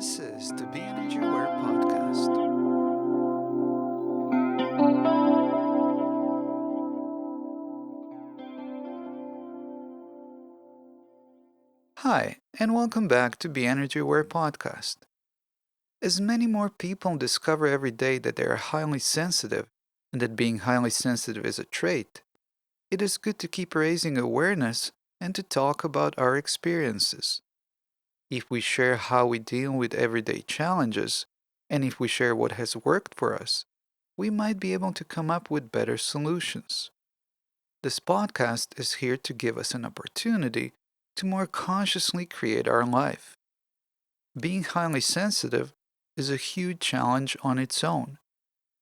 This is the BEnergyAware Podcast. Hi, and welcome back to BEnergyAware Podcast. As many more people discover every day that they are highly sensitive, and that being highly sensitive is a trait, it is good to keep raising awareness and to talk about our experiences. If we share how we deal with everyday challenges, and if we share what has worked for us, we might be able to come up with better solutions. This podcast is here to give us an opportunity to more consciously create our life. Being highly sensitive is a huge challenge on its own,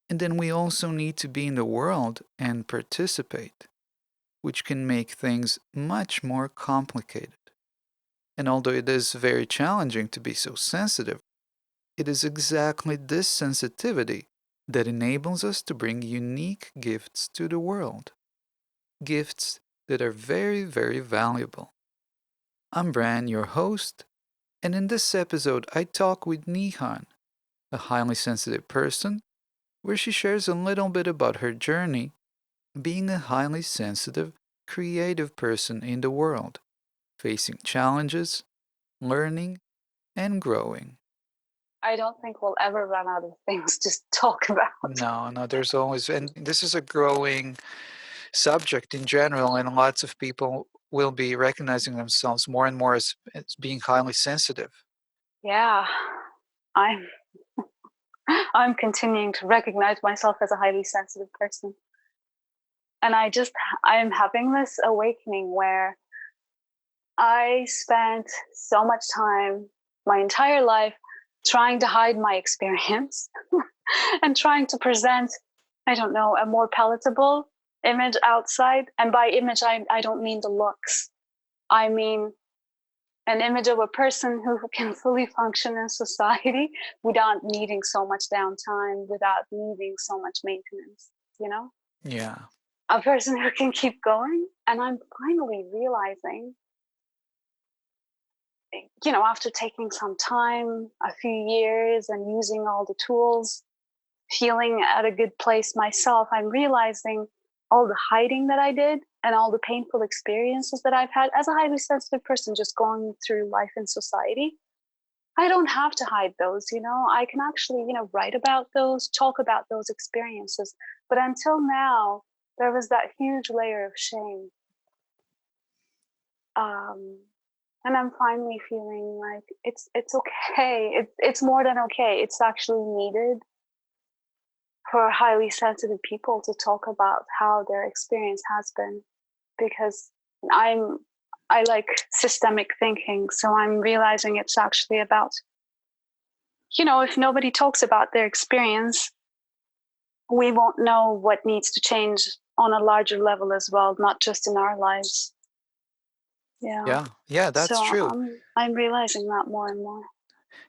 and then we also need to be in the world and participate, which can make things much more complicated. And although it is very challenging to be so sensitive, it is exactly this sensitivity that enables us to bring unique gifts to the world. Gifts that are very, very valuable. I'm Bran, your host, and in this episode, I talk with Nihan, a highly sensitive person, where she shares a little bit about her journey being a highly sensitive, creative person in the world, facing challenges, learning, and growing. I don't think we'll ever run out of things to talk about. No, there's always, and this is a growing subject in general, and lots of people will be recognizing themselves more and more as being highly sensitive. Yeah, I'm I'm continuing to recognize myself as a highly sensitive person. And I'm having this awakening where I spent so much time my entire life trying to hide my experience and trying to present, I don't know, a more palatable image outside. And by image, I don't mean the looks. I mean an image of a person who can fully function in society without needing so much downtime, without needing so much maintenance, you know? Yeah. A person who can keep going. And I'm finally realizing, after taking some time, a few years, and using all the tools, feeling at a good place myself, I'm realizing all the hiding that I did and all the painful experiences that I've had as a highly sensitive person just going through life in society. I don't have to hide those, I can actually, write about those, talk about those experiences. But until now, there was that huge layer of shame. And I'm finally feeling like it's okay. It's more than okay. It's actually needed for highly sensitive people to talk about how their experience has been, because I like systemic thinking, so I'm realizing it's actually about, if nobody talks about their experience, we won't know what needs to change on a larger level as well, not just in our lives. Yeah. Yeah, that's So true. I'm realizing that more and more.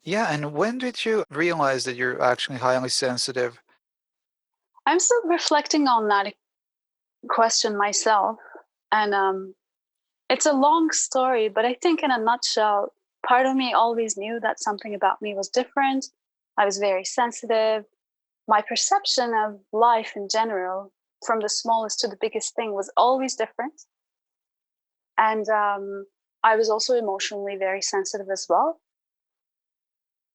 Yeah, and when did you realize that you're actually highly sensitive? I'm still reflecting on that question myself, and it's a long story, but I think in a nutshell, part of me always knew that something about me was different. I was very sensitive. My perception of life in general, from the smallest to the biggest thing, was always different. And I was also emotionally very sensitive as well.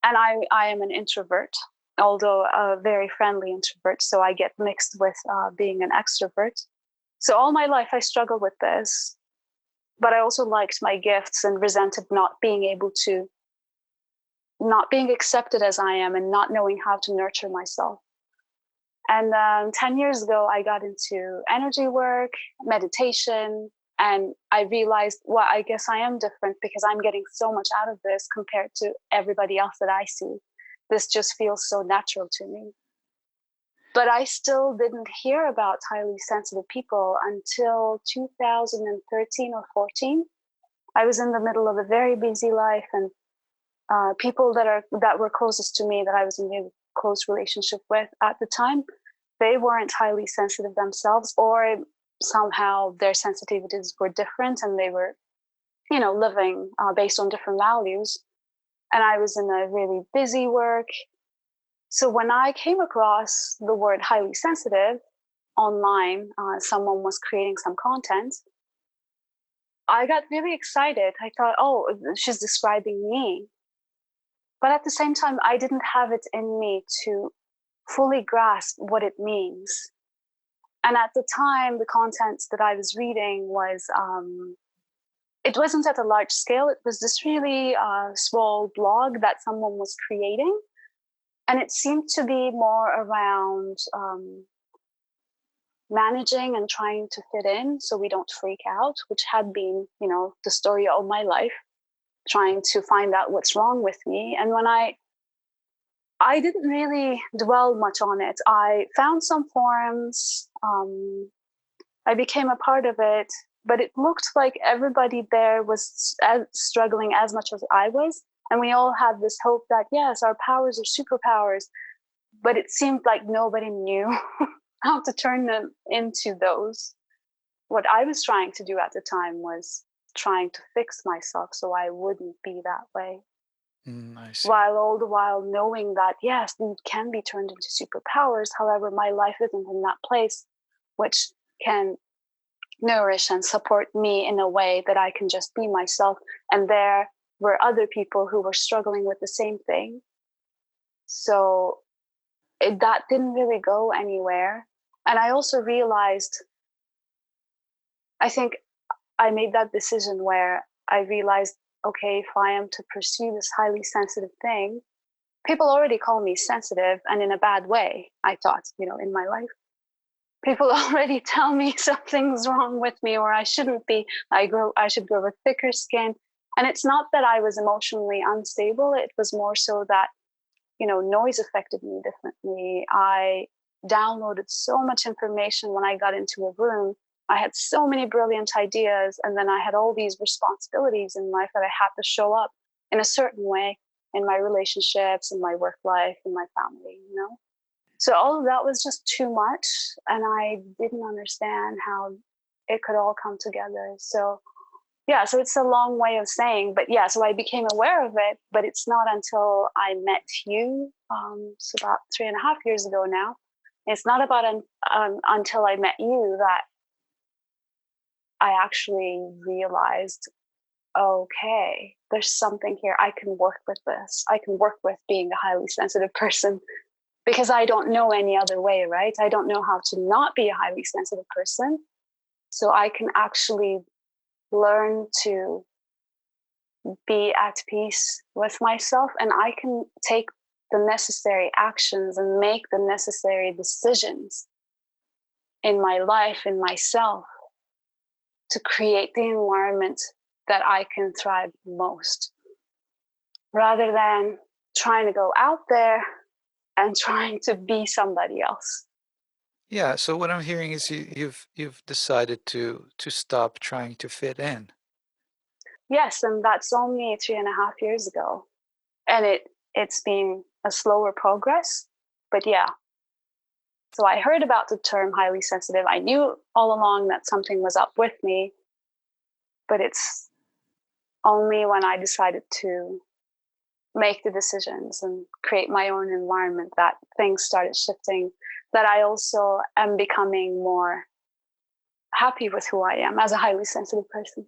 And I am an introvert, although a very friendly introvert. So I get mixed with being an extrovert. So all my life I struggled with this, but I also liked my gifts and resented not being accepted as I am and not knowing how to nurture myself. And 10 years ago, I got into energy work, meditation, and I realized, well, I guess I am different because I'm getting so much out of this compared to everybody else that I see. This just feels so natural to me. But I still didn't hear about highly sensitive people until 2013 or 14. I was in the middle of a very busy life, and people that were closest to me, that I was in a close relationship with at the time, they weren't highly sensitive themselves, or somehow their sensitivities were different, and they were, living based on different values. and I was in a really busy work. So when I came across the word highly sensitive online, someone was creating some content. I got really excited. I thought, oh, she's describing me. But at the same time, I didn't have it in me to fully grasp what it means. And at the time, the content that I was reading was, it wasn't at a large scale. It was this really small blog that someone was creating. And it seemed to be more around managing and trying to fit in so we don't freak out, which had been, the story all my life, trying to find out what's wrong with me. And when I didn't really dwell much on it. I found some forums. I became a part of it, but it looked like everybody there was struggling as much as I was. And we all had this hope that, yes, our powers are superpowers. But it seemed like nobody knew how to turn them into those. What I was trying to do at the time was trying to fix myself so I wouldn't be that way. I see. While all the while knowing that, yes, these can be turned into superpowers. However, my life isn't in that place, which can nourish and support me in a way that I can just be myself. And there were other people who were struggling with the same thing. So that didn't really go anywhere. And I also realized, I think I made that decision where I realized, okay, if I am to pursue this highly sensitive thing, people already call me sensitive and in a bad way, I thought, in my life. People already tell me something's wrong with me or I shouldn't be. I should grow a thicker skin. And it's not that I was emotionally unstable. It was more so that, noise affected me differently. I downloaded so much information when I got into a room. I had so many brilliant ideas, and then I had all these responsibilities in life that I had to show up in a certain way in my relationships, in my work life, in my family. So all of that was just too much, and I didn't understand how it could all come together. So it's a long way of saying, but so I became aware of it, but it's not until I met you, so about 3.5 years ago now. It's not about until I met you that I actually realized, okay, there's something here. I can work with this. I can work with being a highly sensitive person because I don't know any other way, right? I don't know how to not be a highly sensitive person. So I can actually learn to be at peace with myself, and I can take the necessary actions and make the necessary decisions in my life, in myself, to create the environment that I can thrive most, rather than trying to go out there and trying to be somebody else. Yeah, so what I'm hearing is you've decided to stop trying to fit in. Yes, and that's only 3.5 years ago. And it's been a slower progress, but yeah. So I heard about the term highly sensitive. I knew all along that something was up with me, but it's only when I decided to make the decisions and create my own environment that things started shifting, that I also am becoming more happy with who I am as a highly sensitive person.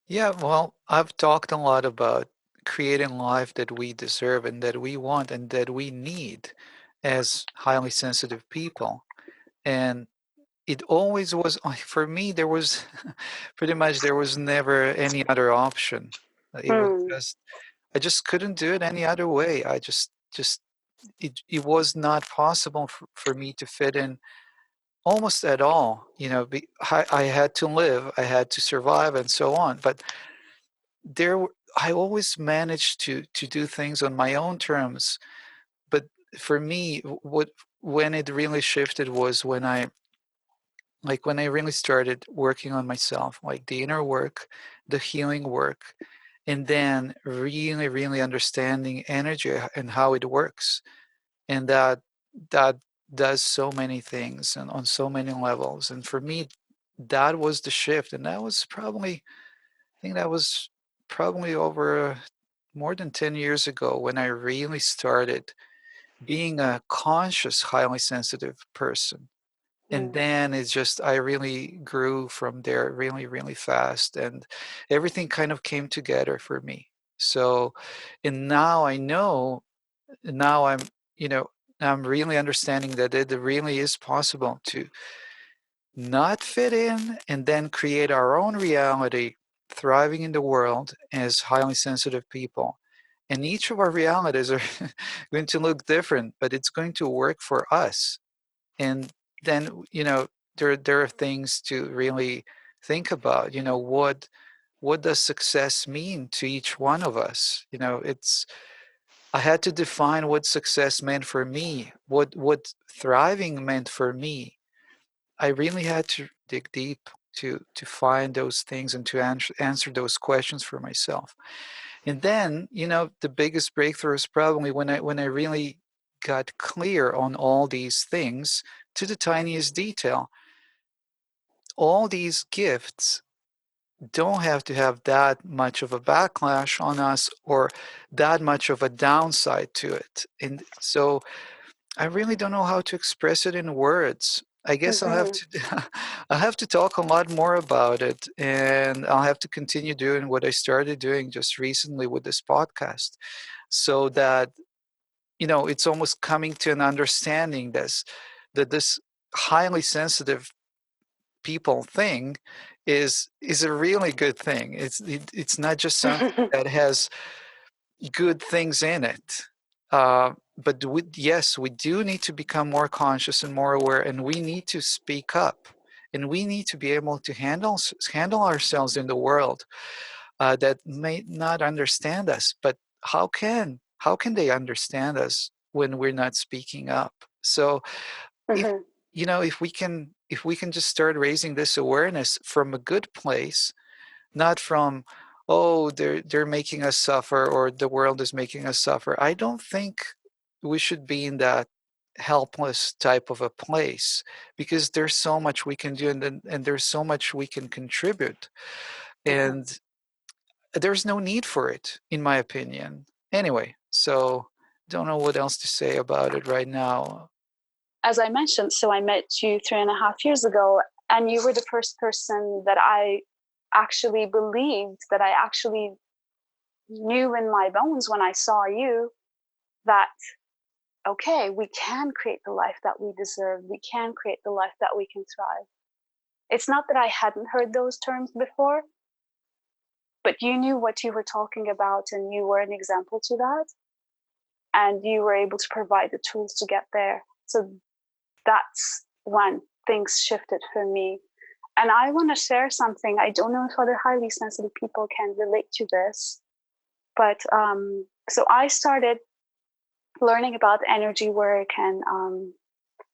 Yeah, well, I've talked a lot about creating life that we deserve and that we want and that we need as highly sensitive people. And it always was, for me, there was pretty much there was never any other option. It was Mm, just, I just couldn't do it any other way. I just it was not possible for me to fit in almost at all. I had to live, I had to survive, and so on. But I always managed to do things on my own terms. But for me, what when it really shifted was when I really started working on myself, like the inner work, the healing work, and then really, really understanding energy and how it works. And that does so many things and on so many levels. And for me, that was the shift. And that was probably, I think that was probably over more than 10 years ago when I really started being a conscious, highly sensitive person. And Mm. then it's just, I really grew from there really, really fast. And everything kind of came together for me. So, and now I know, now you know, I'm really understanding that it really is possible to not fit in and then create our own reality, thriving in the world as highly sensitive people. And each of our realities are going to look different, but it's going to work for us. And then, there are things to really think about. What does success mean to each one of us? It's I had to define what success meant for me, what thriving meant for me. I really had to dig deep to find those things and to answer those questions for myself. And then, the biggest breakthrough is probably when I really got clear on all these things to the tiniest detail. All these gifts don't have to have that much of a backlash on us or that much of a downside to it. And so I really don't know how to express it in words. I guess I'll have Mm-hmm. to I'll have to talk a lot more about it, and I'll have to continue doing what I started doing just recently with this podcast, so that it's almost coming to an understanding that this highly sensitive people thing is a really good thing. It's not just something that has good things in it. But yes, we do need to become more conscious and more aware, and we need to speak up, and we need to be able to handle ourselves in the world that may not understand us. But how can they understand us when we're not speaking up? So if Mm-hmm. if we can just start raising this awareness from a good place, not from, oh, they're making us suffer or the world is making us suffer. I don't think we should be in that helpless type of a place, because there's so much we can do, and there's so much we can contribute, Mm-hmm. and there's no need for it, in my opinion. Anyway, so don't know what else to say about it right now. As I mentioned, so I met you 3.5 years ago, and you were the first person that I actually believed, that I actually knew in my bones when I saw you that, okay, we can create the life that we deserve. We can create the life that we can thrive. It's not that I hadn't heard those terms before, but you knew what you were talking about, and you were an example to that. And you were able to provide the tools to get there. So that's when things shifted for me. And I want to share something. I don't know if other highly sensitive people can relate to this, but so I started learning about energy work and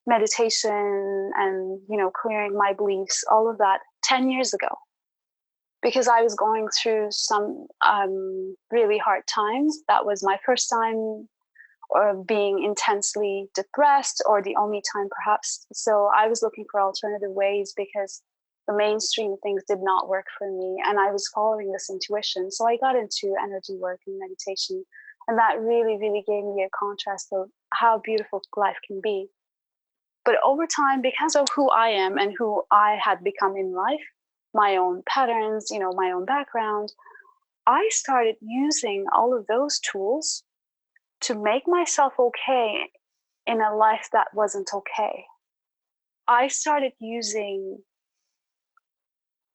meditation and clearing my beliefs, all of that 10 years ago, because I was going through some really hard times. That was my first time or being intensely depressed, or the only time perhaps. So I was looking for alternative ways because the mainstream things did not work for me, and I was following this intuition. So I got into energy work and meditation, and that really, really gave me a contrast of how beautiful life can be. But over time, because of who I am and who I had become in life, my own patterns, my own background, I started using all of those tools to make myself okay in a life that wasn't okay. I started using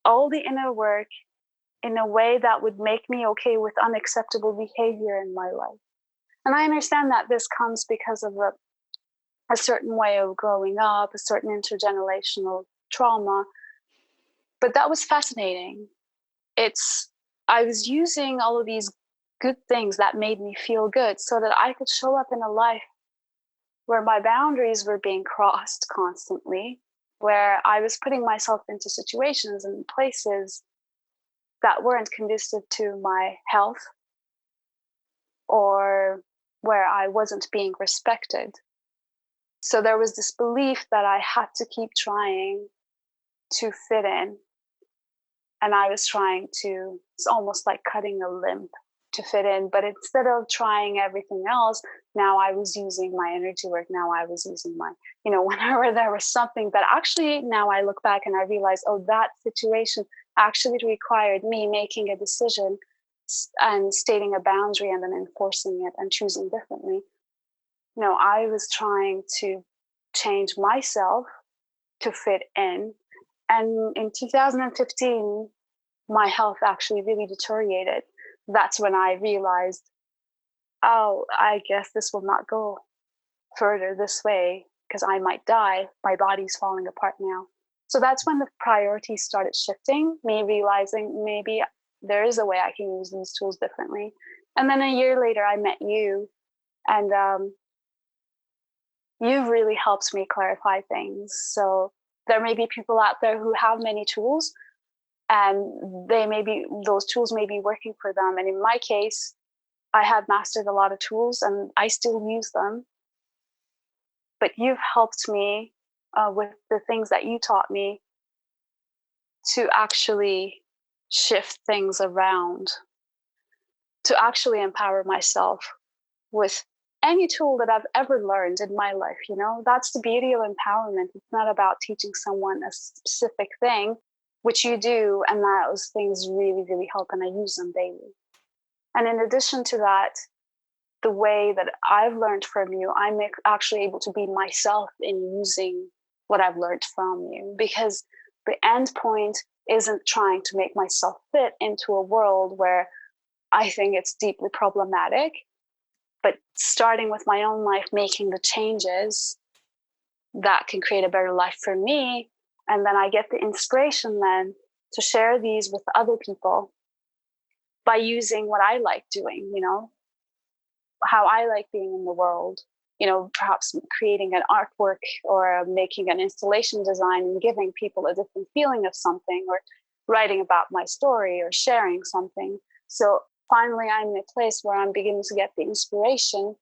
all the inner work in a way that would make me okay with unacceptable behavior in my life. And I understand that this comes because of a certain way of growing up, a certain intergenerational trauma. But that was fascinating. I was using all of these good things that made me feel good so that I could show up in a life where my boundaries were being crossed constantly, where I was putting myself into situations and places that weren't conducive to my health, or where I wasn't being respected. So there was this belief that I had to keep trying to fit in. And I was trying to, it's almost like cutting a limb to fit in. But instead of trying everything else, now I was using my energy work. Now I was using my, whenever there was something that actually now I look back and I realize, oh, that situation actually required me making a decision and stating a boundary and then enforcing it and choosing differently. I was trying to change myself to fit in. And in 2015, my health actually really deteriorated. That's when I realized, oh, I guess this will not go further this way because I might die. My body's falling apart now. So that's when the priorities started shifting, me realizing maybe there is a way I can use these tools differently. And then a year later, I met you, and you've really helped me clarify things. So there may be people out there who have many tools, and those tools may be working for them. And in my case, I had mastered a lot of tools and I still use them. But you've helped me with the things that you taught me to actually shift things around, to actually empower myself with any tool that I've ever learned in my life. That's the beauty of empowerment. It's not about teaching someone a specific thing, which you do, and those things really, really help, and I use them daily. And in addition to that, the way that I've learned from you, I'm actually able to be myself in using what I've learned from you, because the end point isn't trying to make myself fit into a world where I think it's deeply problematic, but starting with my own life, making the changes that can create a better life for me. And then I get the inspiration then to share these with other people by using what I like doing, how I like being in the world, perhaps creating an artwork or making an installation design and giving people a different feeling of something, or writing about my story or sharing something. So finally, I'm in a place where I'm beginning to get the inspiration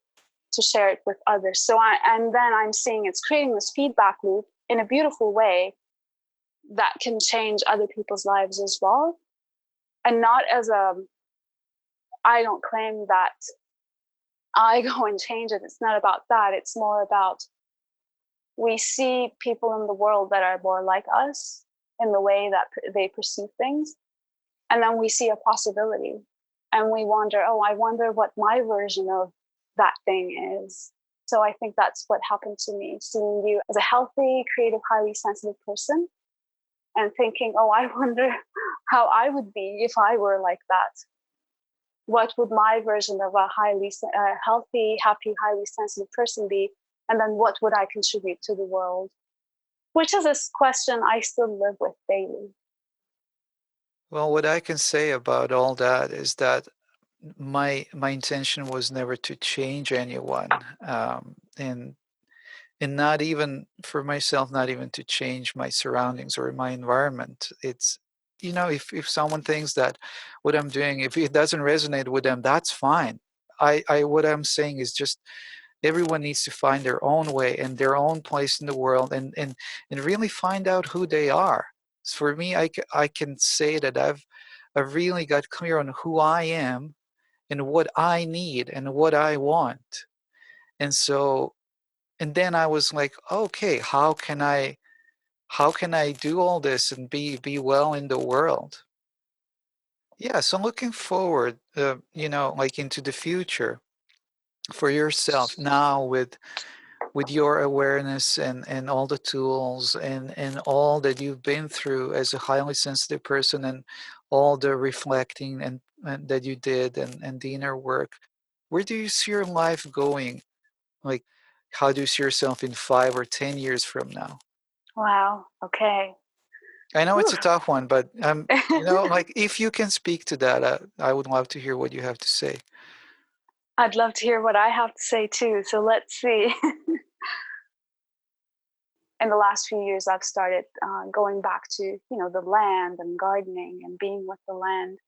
to share it with others. And then I'm seeing it's creating this feedback loop in a beautiful way that can change other people's lives as well. And not as I don't claim that I go and change it. It's not about that. It's more about we see people in the world that are more like us in the way that they perceive things. And then we see a possibility and we wonder, oh, I wonder what my version of that thing is. So I think that's what happened to me, seeing you as a healthy, creative, highly sensitive person and thinking, oh, I wonder how I would be if I were like that. What would my version of a healthy, happy, highly sensitive person be? And then what would I contribute to the world? Which is a question I still live with daily. Well, what I can say about all that is that my intention was never to change anyone, and not even for myself, not even to change my surroundings or my environment. It's if someone thinks that what I'm doing, if it doesn't resonate with them, that's fine. I what I'm saying is just everyone needs to find their own way and their own place in the world, and really find out who they are. So for me, I can say that I've really got clear on who I am and what I need and what I want. And so, and then I was like, okay, how can I do all this and be well in the world? Yeah, so looking forward, like into the future for yourself now with your awareness and all the tools and all that you've been through as a highly sensitive person, and all the reflecting and that you did, and the inner work. Where do you see your life going? Like, how do you see yourself in 5 or 10 years from now? Wow. Okay. I know it's Whew. a tough one, but like if you can speak to that, I would love to hear what you have to say. I'd love to hear what I have to say too. So let's see. In the last few years, I've started going back to, the land and gardening and being with the land.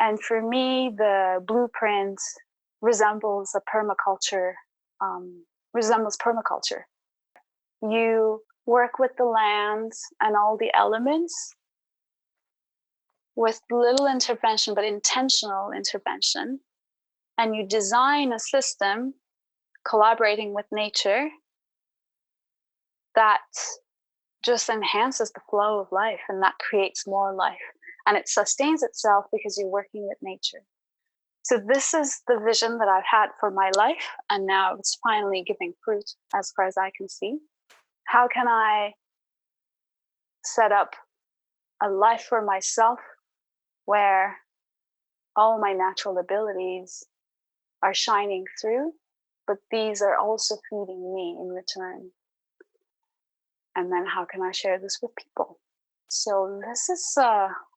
And for me, the blueprint resembles a permaculture, resembles permaculture. You work with the land and all the elements with little intervention, but intentional intervention, and you design a system collaborating with nature that just enhances the flow of life, and that creates more life, and it sustains itself because you're working with nature. So this is the vision that I've had for my life, and now it's finally giving fruit as far as I can see. How can I set up a life for myself where all my natural abilities are shining through, but these are also feeding me in return? And then how can I share this with people? So this is,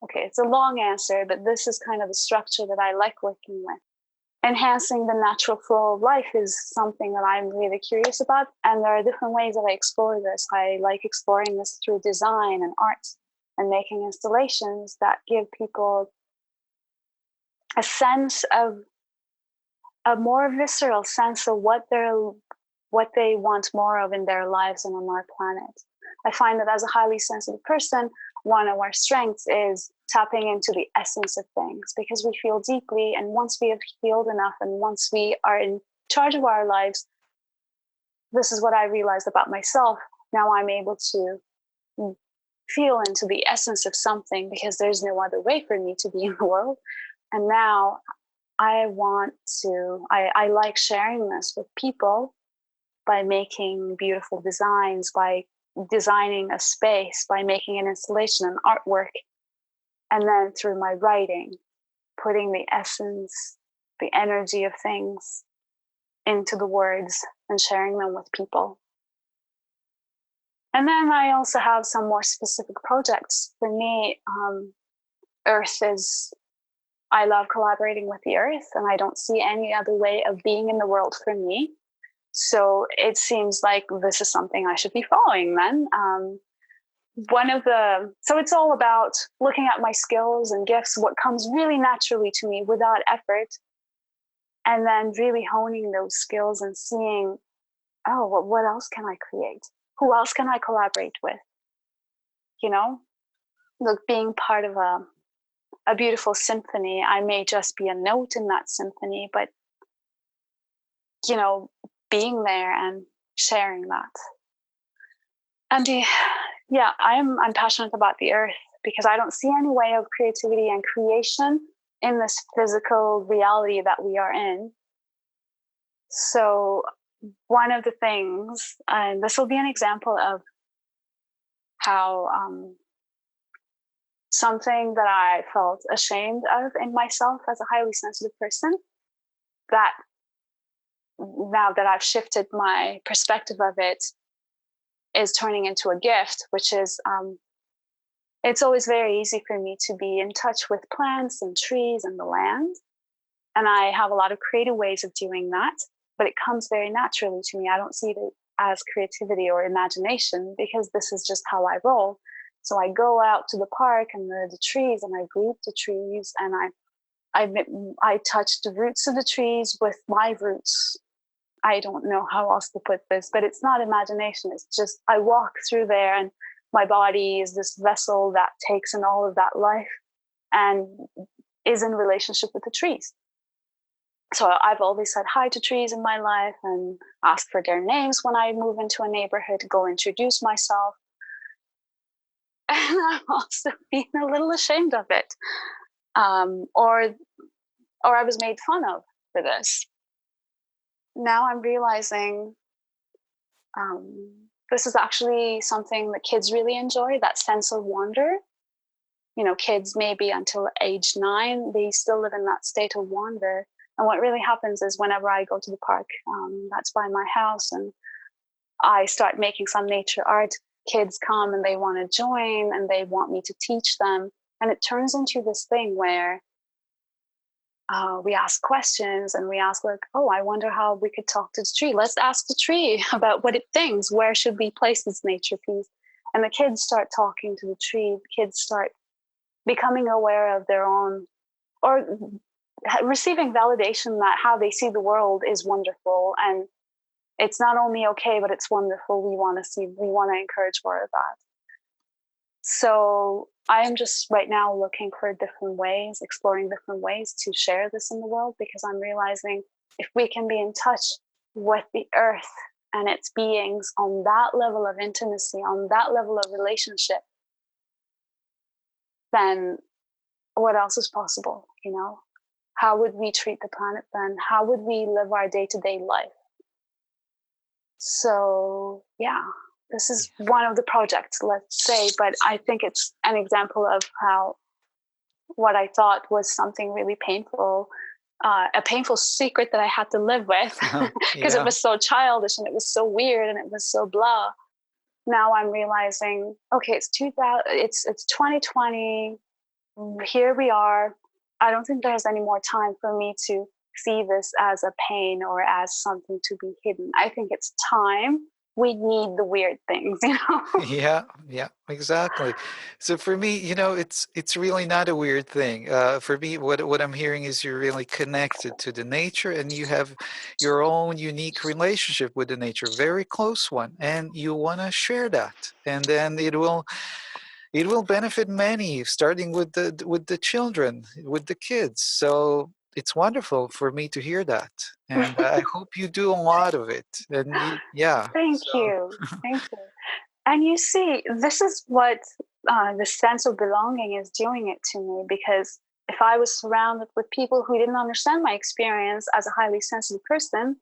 okay, it's a long answer, but this is kind of the structure that I like working with. Enhancing the natural flow of life is something that I'm really curious about. And there are different ways that I explore this. I like exploring this through design and art and making installations that give people a sense of a more visceral sense of what they want more of in their lives and on our planet. I find that as a highly sensitive person, one of our strengths is tapping into the essence of things, because we feel deeply, and once we have healed enough and once we are in charge of our lives, this is what I realized about myself. Now I'm able to feel into the essence of something because there's no other way for me to be in the world. And now I like sharing this with people by making beautiful designs, by designing a space, by making an installation, an artwork, and then through my writing, putting the essence, the energy of things into the words and sharing them with people. And then I also have some more specific projects. For me, I love collaborating with the earth, and I don't see any other way of being in the world for me. So it seems like this is something I should be following then. So it's all about looking at my skills and gifts, what comes really naturally to me without effort, and then really honing those skills and seeing, what else can I create? Who else can I collaborate with? Look, being part of a beautiful symphony, I may just be a note in that symphony, but being there and sharing that. And I'm passionate about the earth because I don't see any way of creativity and creation in this physical reality that we are in. So one of the things, and this will be an example of how something that I felt ashamed of in myself as a highly sensitive person, that now that I've shifted my perspective of it, is turning into a gift, which is it's always very easy for me to be in touch with plants and trees and the land. And I have a lot of creative ways of doing that, but it comes very naturally to me. I don't see it as creativity or imagination because this is just how I roll. So I go out to the park and the trees, and I group the trees, and I touch the roots of the trees with my roots. I don't know how else to put this, but it's not imagination. It's just I walk through there, and my body is this vessel that takes in all of that life and is in relationship with the trees. So I've always said hi to trees in my life and asked for their names when I move into a neighborhood, go introduce myself. And I'm also being a little ashamed of it. Or I was made fun of for this. Now I'm realizing this is actually something that kids really enjoy, that sense of wonder. Kids maybe until age 9, they still live in that state of wonder. And what really happens is whenever I go to the park, that's by my house, and I start making some nature art, kids come and they want to join and they want me to teach them. And it turns into this thing where we ask questions, and we ask I wonder how we could talk to the tree. Let's ask the tree about what it thinks. Where should we place this nature piece? And the kids start talking to the tree. The kids start becoming aware of their own, or receiving validation that how they see the world is wonderful. And it's not only okay, but it's wonderful. We want to encourage more of that. So I am just right now looking for different ways, exploring different ways to share this in the world, because I'm realizing if we can be in touch with the earth and its beings on that level of intimacy, on that level of relationship, then what else is possible? How would we treat the planet then? How would we live our day-to-day life? So yeah, this is one of the projects, let's say, but I think it's an example of how what I thought was something really painful, a painful secret that I had to live with because it Yeah. was so childish and it was so weird and it was so blah. Now I'm realizing, okay, it's 2000, it's 2020. Here we are. I don't think there's any more time for me to see this as a pain or as something to be hidden. I think it's time. We need the weird things, Yeah, yeah, exactly. So for me, it's really not a weird thing. For me, what I'm hearing is you're really connected to the nature, and you have your own unique relationship with the nature, very close one, and you want to share that, and then it will benefit many, starting with the children, with the kids. So it's wonderful for me to hear that, and I hope you do a lot of it. And yeah, Thank so you. Thank you. And you see, this is what the sense of belonging is doing it to me, because if I was surrounded with people who didn't understand my experience as a highly sensitive person,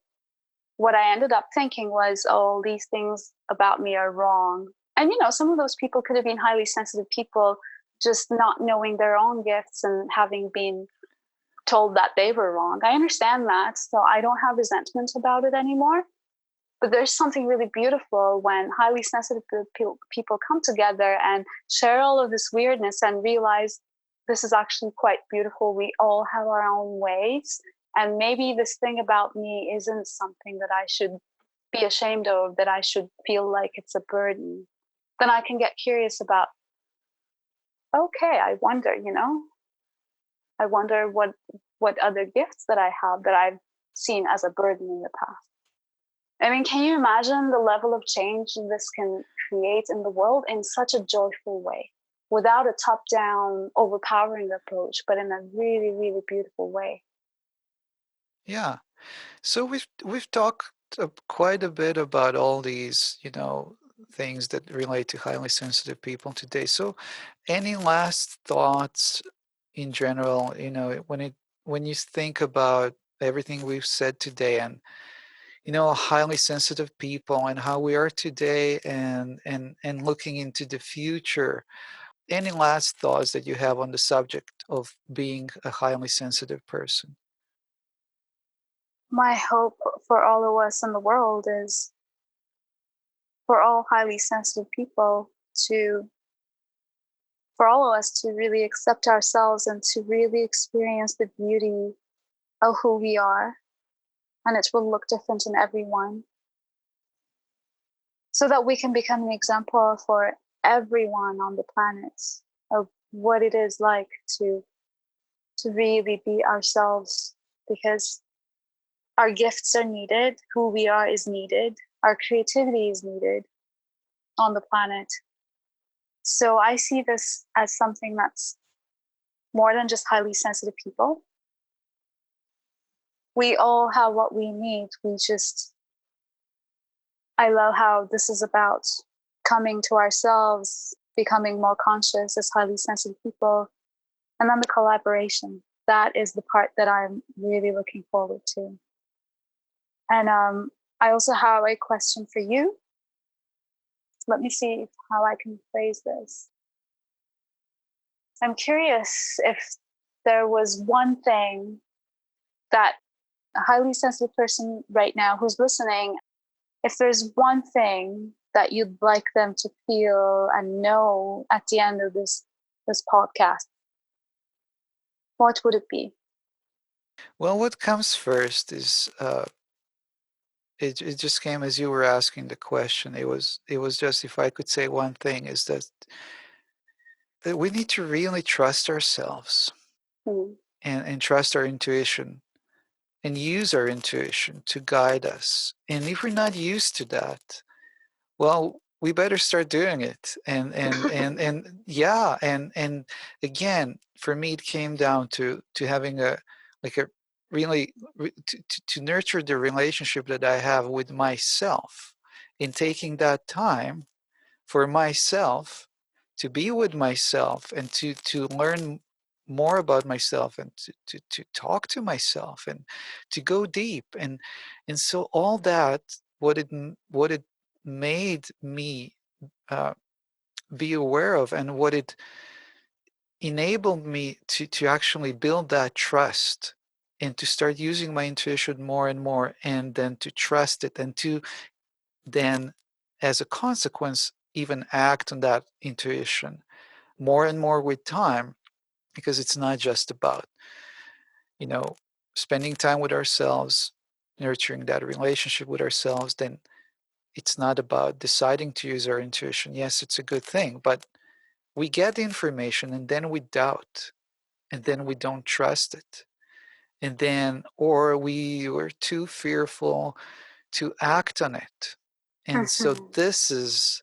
what I ended up thinking was, oh, these things about me are wrong. And, some of those people could have been highly sensitive people, just not knowing their own gifts and having been told that they were wrong. I understand that. So I don't have resentment about it anymore. But there's something really beautiful when highly sensitive people come together and share all of this weirdness and realize this is actually quite beautiful. We all have our own ways. And maybe this thing about me isn't something that I should be ashamed of, that I should feel like it's a burden. Then I can get curious about, okay, I wonder what other gifts that I have that I've seen as a burden in the past. I mean, can you imagine the level of change this can create in the world in such a joyful way, without a top-down, overpowering approach, but in a really, really beautiful way? yeah. So we've talked quite a bit about all these, things that relate to highly sensitive people today. So, any last thoughts in general, when you think about everything we've said today, and highly sensitive people and how we are today, and looking into the future, any last thoughts that you have on the subject of being a highly sensitive person? My hope for all of us in the world is for all highly sensitive people to, for all of us to really accept ourselves and to really experience the beauty of who we are. And it will look different in everyone, so that we can become an example for everyone on the planet of what it is like to really be ourselves, because our gifts are needed, who we are is needed, our creativity is needed on the planet. So I see this as something that's more than just highly sensitive people. We all have what we need. I love how this is about coming to ourselves, becoming more conscious as highly sensitive people, and then the collaboration. That is the part that I'm really looking forward to. And I also have a question for you. Let me see how I can phrase this. I'm curious if there was one thing that a highly sensitive person right now who's listening, if there's one thing that you'd like them to feel and know at the end of this podcast, what would it be? Well, what comes first is it just came as you were asking the question. It was just, if I could say one thing, is that we need to really trust ourselves, Hmm. and trust our intuition, and use our intuition to guide us. And if we're not used to that, well, we better start doing it. And yeah, and again, for me, it came down to having a like a really to nurture the relationship that I have with myself, in taking that time for myself, to be with myself, and to learn more about myself, and to talk to myself, and to go deep, and so all that, what it made me uh, be aware of, and what it enabled me to actually build that trust, and to start using my intuition more and more, and then to trust it, and to then, as a consequence, even act on that intuition more and more with time, because it's not just about, you know, spending time with ourselves, nurturing that relationship with ourselves. Then it's not about deciding to use our intuition. Yes, it's a good thing, but we get the information and then we doubt, and then we don't trust it. And then, or we were too fearful to act on it. And so Mhm. this is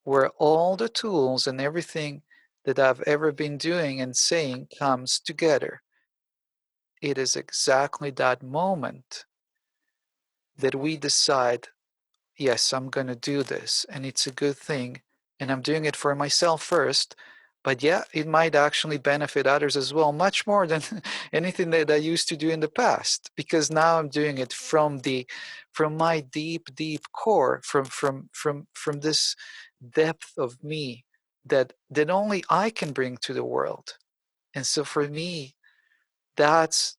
where all the tools and everything that I've ever been doing and saying comes together. It is exactly that moment that we decide, yes, I'm going to do this, and it's a good thing, and I'm doing it for myself first. But yeah, it might actually benefit others as well, much more than anything that I used to do in the past, because now I'm doing it from my deep, deep core, from this depth of me that only I can bring to the world. And so for me, that's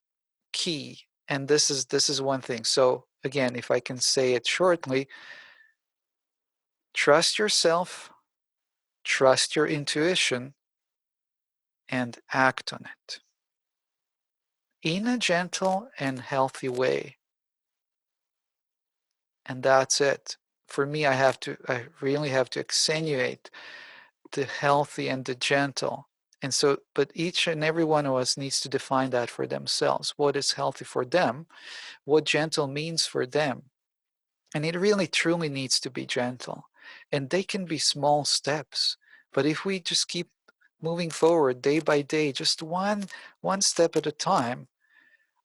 key. And this is one thing. So again, if I can say it shortly, trust yourself, trust your intuition, and act on it in a gentle and healthy way. And that's it. For me, I really have to accentuate the healthy and the gentle. And so, but each and every one of us needs to define that for themselves. What is healthy for them? What gentle means for them? And it really truly needs to be gentle. And they can be small steps. But if we just keep moving forward day by day, just one step at a time,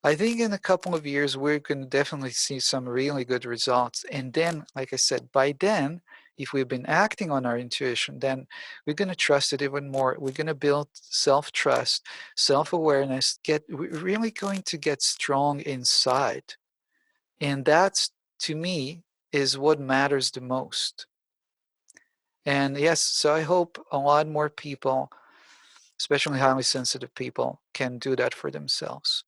I think in a couple of years we're going to definitely see some really good results. And then, like I said, by then, if we've been acting on our intuition, then we're going to trust it even more. We're going to build self-trust, self-awareness, we're really going to get strong inside. And that's, to me, is what matters the most. And yes, so I hope a lot more people, especially highly sensitive people, can do that for themselves.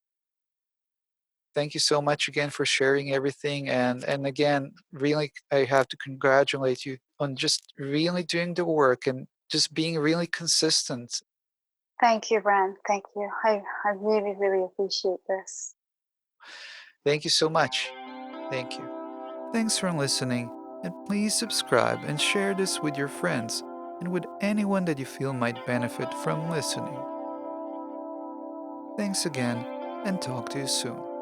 Thank you so much again for sharing everything. And again, really, I have to congratulate you on just really doing the work and just being really consistent. Thank you, Bran. Thank you. I really, really appreciate this. Thank you so much. Thank you. Thanks for listening, and please subscribe and share this with your friends and with anyone that you feel might benefit from listening. Thanks again, and talk to you soon.